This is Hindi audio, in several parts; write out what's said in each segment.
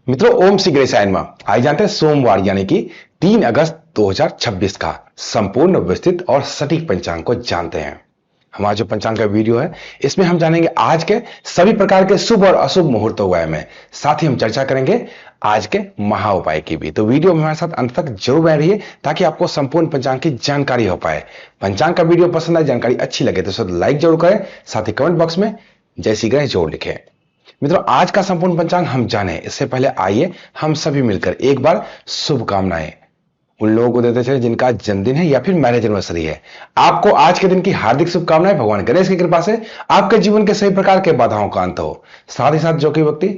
मित्रों, ओम श्री गणेशाय नमः। आज जानते हैं सोमवार यानी कि 3 अगस्त 2026 का संपूर्ण विस्तृत और सटीक पंचांग को जानते हैं। हमारा जो पंचांग का वीडियो है इसमें हम जानेंगे आज के सभी प्रकार के शुभ और अशुभ मुहूर्तों के बारे में। साथ ही हम चर्चा करेंगे आज के महा उपाय की भी। तो वीडियो में हमारे साथ अंत तक जरूर बने रहिए ताकि आपको संपूर्ण पंचांग की जानकारी हो पाए। पंचांग का वीडियो पसंद आए, जानकारी अच्छी लगे तो लाइक जरूर करें, साथ ही कमेंट बॉक्स में जय श्री गणेश जरूर लिखें। मित्रों, आज का संपूर्ण पंचांग हम जाने इससे पहले आइए हम सभी मिलकर एक बार शुभकामनाएं उन लोगों को देते चले जिनका जन्मदिन है या फिर मैरिज एनिवर्सरी है। आपको आज के दिन की हार्दिक शुभकामनाएं। भगवान गणेश की कृपा से आपके जीवन के सभी प्रकार के बाधाओं का अंत हो। साथ ही साथ जो कि व्यक्ति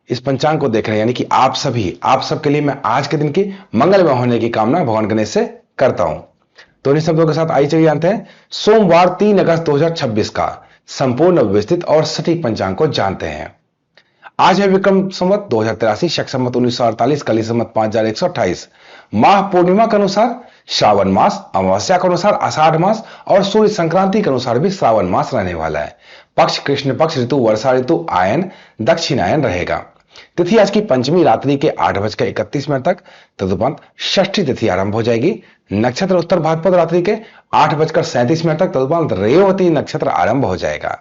इस पंचांग को देख रहे हैं यानी कि आप सबके लिए मैं आज के दिन की मंगलमय होने की कामना भगवान गणेश से करता हूं। तो इन शब्दों के साथ आइए चलिए जानते हैं सोमवार 3 अगस्त 2026 का संपूर्ण विस्तृत और सटीक पंचांग को जानते हैं। आज है विक्रम संवत 2083, शक संवत 1948, कली संवत 5128। माह पूर्णिमा के अनुसार श्रावण मास, अमावस्या के अनुसार आषाढ़ मास और सूर्य संक्रांति के अनुसार भी श्रावण मास रहने वाला है। पक्ष कृष्ण पक्ष, ऋतु वर्षा ऋतु, आयन दक्षिणायन रहेगा। तिथि आज की पंचमी रात्रि के 8:31 तक, तदुपरांत षष्ठी तिथि आरंभ हो जाएगी। नक्षत्र उत्तर भाद्रपद रात्रि के 8:37 तक, तदुपरांत रेवती नक्षत्र आरंभ हो जाएगा।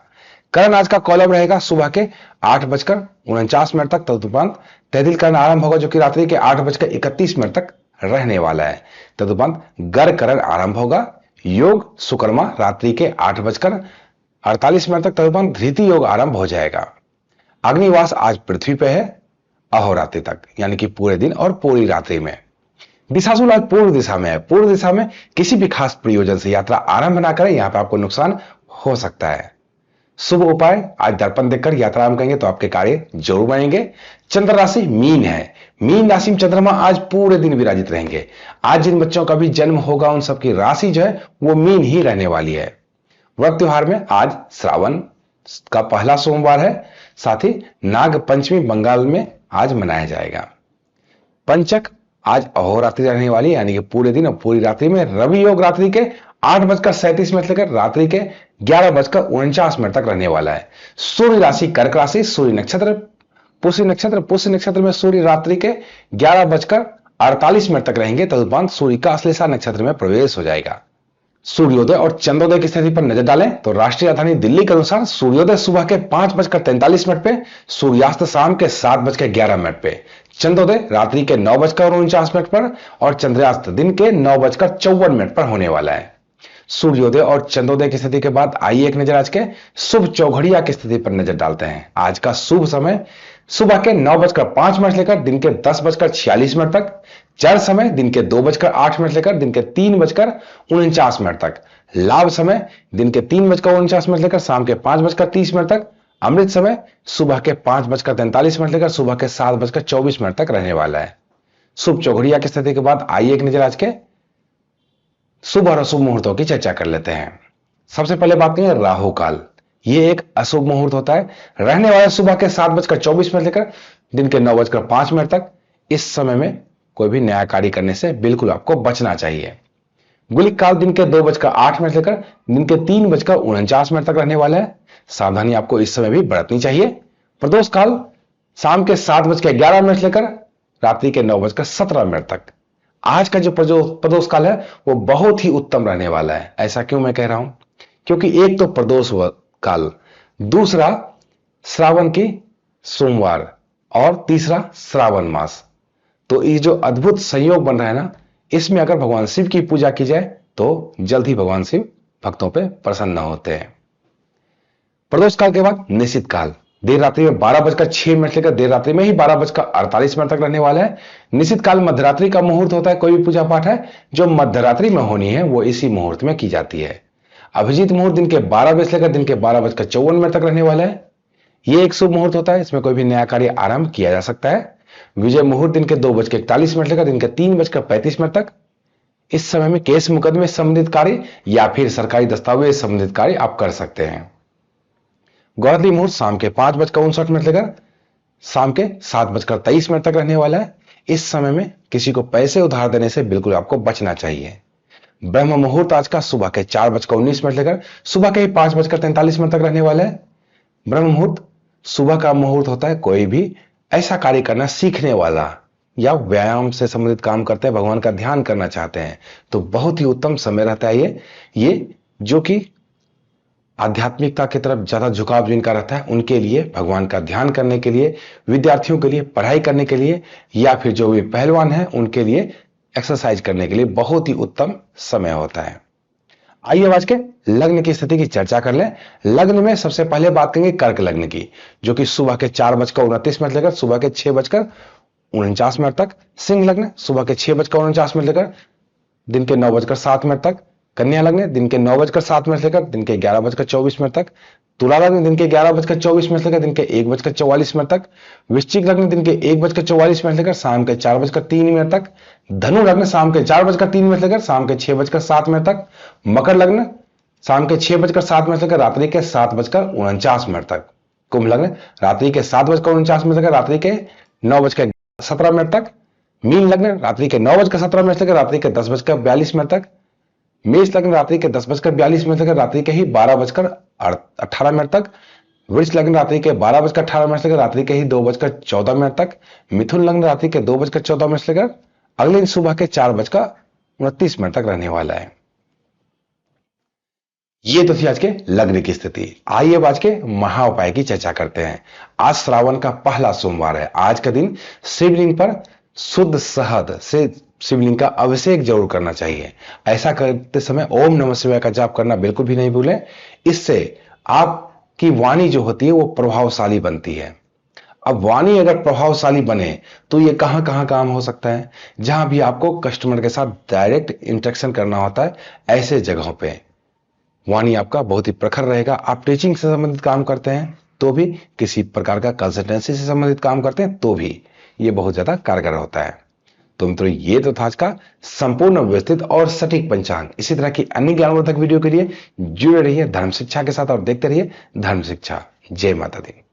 करण आज का कौलव रहेगा सुबह के 8:49 तक, तदुपरांत तैदिल करण आरंभ होगा जो कि रात्रि के 8:31 तक रहने वाला है। तदुपरांत गर करण आरंभ होगा। योग सुकर्मा रात्रि के 8:48 तक, तदुपरांत धृति योग आरंभ हो जाएगा। अग्निवास आज पृथ्वी पे है अहोरात्रि तक यानी कि पूरे दिन और पूरी रात्रि में। दिशाशूल आज पूर्व दिशा में है। पूर्व दिशा में किसी भी खास प्रयोजन से यात्रा आरंभ ना करें, यहां पर आपको नुकसान हो सकता है। शुभ उपाय, आज दर्पण देखकर यात्रा आरंभ करेंगे तो आपके कार्य जरूर बनेंगे। चंद्र राशि मीन है। मीन राशि में चंद्रमा आज पूरे दिन विराजित रहेंगे। आज जिन बच्चों का भी जन्म होगा उन सबकी राशि जो है वो मीन ही रहने वाली है। व्रत त्योहार में आज श्रावण का पहला सोमवार है। साथ ही नाग पंचमी बंगाल में आज मनाया जाएगा। पंचक आज अहोरात्रि रहने वाली है यानी कि पूरे दिन और पूरी रात्रि में। रवि योग रात्रि के 8:37 लेकर रात्रि के 11:49 तक रहने वाला है। सूर्य राशि कर्क राशि, सूर्य नक्षत्र पुष्य नक्षत्र में सूर्य रात्रि के 11:48 तक रहेंगे। तदुपरांत सूर्य का अश्लेषा नक्षत्र में प्रवेश हो जाएगा। सूर्योदय और चंद्रोदय की स्थिति पर नजर डालें तो राष्ट्रीय राजधानी दिल्ली के अनुसार सूर्योदय सुबह के 5:43 पे, सूर्यास्त शाम के 7:11 पे, चंद्रोदय रात्रि के 9:49 पर और चंद्रास्त दिन के 9:54 पर होने वाला है। सूर्योदय और चंद्रोदय की स्थिति के बाद आइए एक नजर आज के शुभ चौघड़िया की स्थिति पर नजर डालते हैं। आज का शुभ समय सुबह के 9:05 लेकर दिन के 10:46 तक। चर समय दिन के 2:08 लेकर दिन के 3:49 तक। लाभ समय दिन के 3:49 लेकर शाम के 5:30 तक। अमृत समय सुबह के 5:43 लेकर सुबह के 7:24 तक रहने वाला है। शुभ चौघड़िया की स्थिति के बाद आइए एक नजर आज के शुभ और अशुभ मुहूर्तों की चर्चा कर लेते हैं। सबसे पहले बात करें राहु काल। यह एक अशुभ मुहूर्त होता है, रहने वाला सुबह के 7:24 लेकर दिन के 9:05 तक। इस समय में कोई भी नया कार्य करने से बिल्कुल आपको बचना चाहिए। गुलिक काल दिन के 2:08 लेकर दिन के 3:49 तक रहने वाला है। सावधानी आपको इस समय भी बरतनी चाहिए। प्रदोष काल शाम के 7:11 लेकर रात्रि के 9:17 तक। आज का जो प्रदोष काल है वो बहुत ही उत्तम रहने वाला है। ऐसा क्यों मैं कह रहा हूं? क्योंकि एक तो प्रदोष काल, दूसरा श्रावण की सोमवार और तीसरा श्रावण मास। तो ये जो अद्भुत संयोग बन रहा है ना, इसमें अगर भगवान शिव की पूजा की जाए तो जल्द ही भगवान शिव भक्तों पे प्रसन्न होते हैं। प्रदोष काल के बाद निश्चित काल देर रात्रि में 12:06 लेकर देर रात्रि में ही 12:48 तक रहने वाला है। निश्चित काल मध्यरात्रि का मुहूर्त होता है। कोई भी पूजा पाठ है जो मध्यरात्रि में होनी है वो इसी मुहूर्त में की जाती है। अभिजीत मुहूर्त दिन के 12 बजे लेकर दिन के 12:54 तक रहने वाला है। यह एक शुभ मुहूर्त होता है, इसमें कोई भी नया कार्य आरंभ किया जा सकता है। विजय मुहूर्त दिन के 2:41 लेकर दिन के 3:35 तक। इस समय में केस मुकदमे संबंधित कार्य या फिर सरकारी दस्तावेज संबंधित कार्य आप कर सकते हैं। गौरतली मुहूर्त शाम के 5:59 लेकर शाम के 7:23 तक रहने वाला है। इस समय में किसी को पैसे उधार देने से बिल्कुल आपको बचना चाहिए। ब्रह्म मुहूर्त आज का सुबह के 4:19 लेकर सुबह के 5:43 तक रहने वाला है। ब्रह्म मुहूर्त सुबह का मुहूर्त होता है। कोई भी ऐसा कार्य करना सीखने वाला या व्यायाम से संबंधित काम करते हैं, भगवान का ध्यान करना चाहते हैं, तो बहुत ही उत्तम समय रहता है ये जो कि आध्यात्मिकता की तरफ ज्यादा झुकाव जिनका रहता है, उनके लिए, भगवान का ध्यान करने के लिए, विद्यार्थियों के लिए, पढ़ाई करने के लिए, या फिर जो भी पहलवान है उनके लिए एक्सरसाइज करने के लिए बहुत ही उत्तम समय होता है। आइए आज के लग्न की स्थिति की चर्चा कर लें। लग्न में सबसे पहले बात करेंगे कर्क लग्न की, जो कि सुबह के 4:29 लेकर सुबह के 6:49 तक। सिंह लग्न सुबह के 6:49 लेकर दिन के 9:07 तक। कन्या लग्न दिन के 9:07 लेकर दिन के 11:24 तक। तुला लग्न दिन के 11:24 लेकर दिन के 1:44 तक। वृश्चिक लग्न दिन के 1:44 लेकर शाम के 4:03 तक। धनु लग्न शाम के 4:03 लेकर शाम के 6:07 तक। मकर लग्न शाम के 6:07 लेकर रात्रि के 7:49 तक। कुंभ लग्न रात्रि के 7:49 लेकर रात्रि के 9:17 तक। मीन लग्न रात्रि के 9:17 लेकर रात्रि के 10:42 तक। मेष लग्न रात्रि के 10:42 लेकर रात्रि के ही 12:18 तक। वृष लग्न रात्रि के 12:18 लेकर रात्रि के ही 2:14 तक। मिथुन लग्न रात्रि के 2:14 लेकर अगले दिन सुबह के 4:29 तक रहने वाला है। ये तो थी आज के लग्न की स्थिति। आइए अब आज के महा उपाय की चर्चा करते हैं। आज श्रावण का पहला सोमवार है। आज का दिन शिवलिंग पर शुद्ध शहद से शिवलिंग का अभिषेक जरूर करना चाहिए। ऐसा करते समय ओम नमः शिवाय का जाप करना बिल्कुल भी नहीं भूलें। इससे आपकी वाणी जो होती है वो प्रभावशाली बनती है। अब वाणी अगर प्रभावशाली बने तो ये कहां कहां काम हो सकता है, जहां भी आपको कस्टमर के साथ डायरेक्ट इंटरेक्शन करना होता है, ऐसे जगहों पे वाणी आपका बहुत ही प्रखर रहेगा। आप टीचिंग से संबंधित काम करते हैं तो भी, किसी प्रकार का कंसल्टेंसी से संबंधित काम करते हैं तो भी ये बहुत ज्यादा कारगर होता है। तो मित्रों, ये तो था आज का संपूर्ण व्यवस्थित और सटीक पंचांग। इसी तरह की अन्य ज्ञानवर्धक वीडियो के लिए जुड़े रहिए धर्म शिक्षा के साथ और देखते रहिए धर्म शिक्षा। जय माता दी।